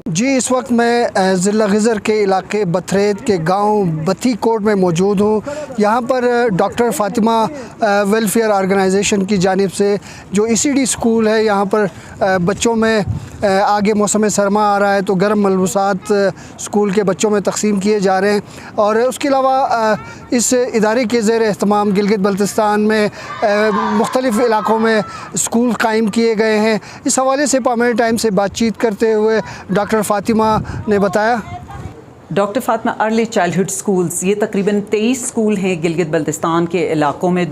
جی اس وقت میں ضلع غزر کے علاقے بتھریت کے گاؤں بتھی کوٹ میں موجود ہوں. یہاں پر ڈاکٹر فاطمہ ویلفیئر آرگنائزیشن کی جانب سے جو ECD اسکول ہے یہاں پر بچوں میں آگے موسم سرما آ رہا ہے تو گرم ملبوسات اسکول کے بچوں میں تقسیم کیے جا رہے ہیں. اور اس کے علاوہ اس ادارے کے زیر اہتمام گلگت بلتستان میں مختلف علاقوں میں اسکول قائم کیے گئے ہیں. اس حوالے سے پامیر ٹائم سے بات چیت کرتے ہوئے ڈاکٹر فاطمہ نے بتایا. Doctor Fatima early childhood schools یہ تقریباً 23 سکول ہیں گلگت بلتستان کے علاقوں میں.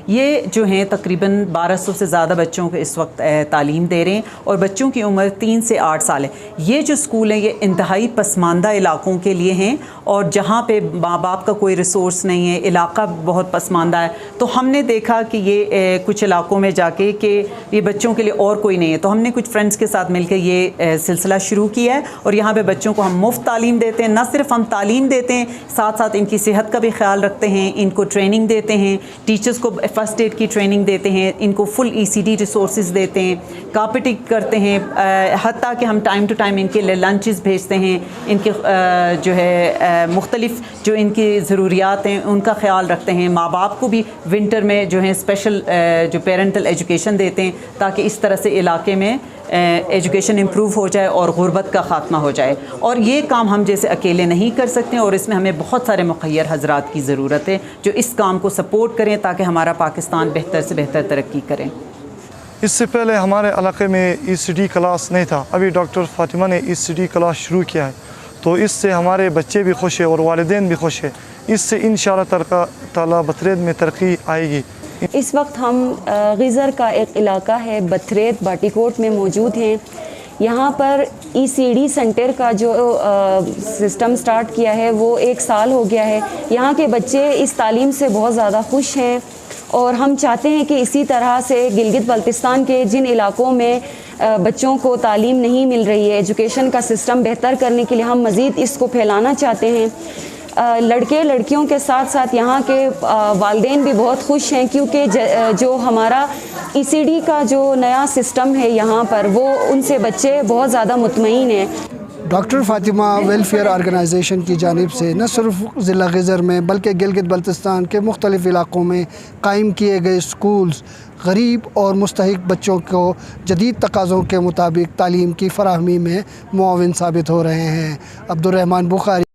یہ جو ہیں تقریباً 1200 سے زیادہ بچوں کو اس وقت تعلیم دے رہے ہیں اور بچوں کی عمر 3 سے 8 سال ہے. یہ جو سکول ہیں یہ انتہائی پسماندہ علاقوں کے لیے ہیں اور جہاں پہ ماں باپ کا کوئی ریسورس نہیں ہے, علاقہ بہت پسماندہ ہے. تو ہم نے دیکھا کہ یہ کچھ علاقوں میں جا کے کہ یہ بچوں کے لیے اور کوئی نہیں ہے, تو ہم نے کچھ فرینڈس کے ساتھ مل کے یہ سلسلہ شروع کیا ہے اور یہاں پہ بچوں کو ہم مفت تعلیم دیتے ہیں. نہ صرف ہم تعلیم دیتے ہیں, ساتھ ساتھ ان کی صحت کا بھی خیال رکھتے ہیں, ان کو ٹریننگ دیتے ہیں, ٹیچرز کو فرسٹ ایڈ کی ٹریننگ دیتے ہیں, ان کو فل ECD ریسورسز دیتے ہیں, کارپیٹنگ کرتے ہیں, حتیٰ کہ ہم ٹائم ٹو ٹائم ان کے لیے لنچز بھیجتے ہیں. ان کے جو ہے مختلف جو ان کی ضروریات ہیں ان کا خیال رکھتے ہیں. ماں باپ کو بھی ونٹر میں جو ہے اسپیشل جو پیرنٹل ایجوکیشن دیتے ہیں تاکہ اس طرح سے علاقے میں ایجوکیشن امپروو ہو جائے اور غربت کا خاتمہ ہو جائے. اور یہ کام ہم جیسے اکیلے نہیں کر سکتے اور اس میں ہمیں بہت سارے مخیر حضرات کی ضرورت ہے جو اس کام کو سپورٹ کریں تاکہ ہمارا پاکستان بہتر سے بہتر ترقی کریں. اس سے پہلے ہمارے علاقے میں ECD کلاس نہیں تھا. ابھی ڈاکٹر فاطمہ نے ECD کلاس شروع کیا ہے تو اس سے ہمارے بچے بھی خوش ہیں اور والدین بھی خوش ہیں. اس سے انشاءاللہ تعالیٰ بتھریت میں ترقی آئے گی. اس وقت ہم غزر کا ایک علاقہ ہے بتھریت باٹی کوٹ میں موجود ہیں. یہاں پر ECD سینٹر کا جو سسٹم سٹارٹ کیا ہے وہ 1 سال ہو گیا ہے. یہاں کے بچے اس تعلیم سے بہت زیادہ خوش ہیں اور ہم چاہتے ہیں کہ اسی طرح سے گلگت بلتستان کے جن علاقوں میں بچوں کو تعلیم نہیں مل رہی ہے, ایجوکیشن کا سسٹم بہتر کرنے کے لیے ہم مزید اس کو پھیلانا چاہتے ہیں. لڑکے لڑکیوں کے ساتھ ساتھ یہاں کے والدین بھی بہت خوش ہیں کیونکہ جو ہمارا ECD کا جو نیا سسٹم ہے یہاں پر وہ ان سے بچے بہت زیادہ مطمئن ہیں. ڈاکٹر فاطمہ ویلفیئر آرگنائزیشن کی جانب سے نہ صرف ضلع غزر میں بلکہ گلگت بلتستان کے مختلف علاقوں میں قائم کیے گئے اسکولز غریب اور مستحق بچوں کو جدید تقاضوں کے مطابق تعلیم کی فراہمی میں معاون ثابت ہو رہے ہیں. عبدالرحمن بخاری.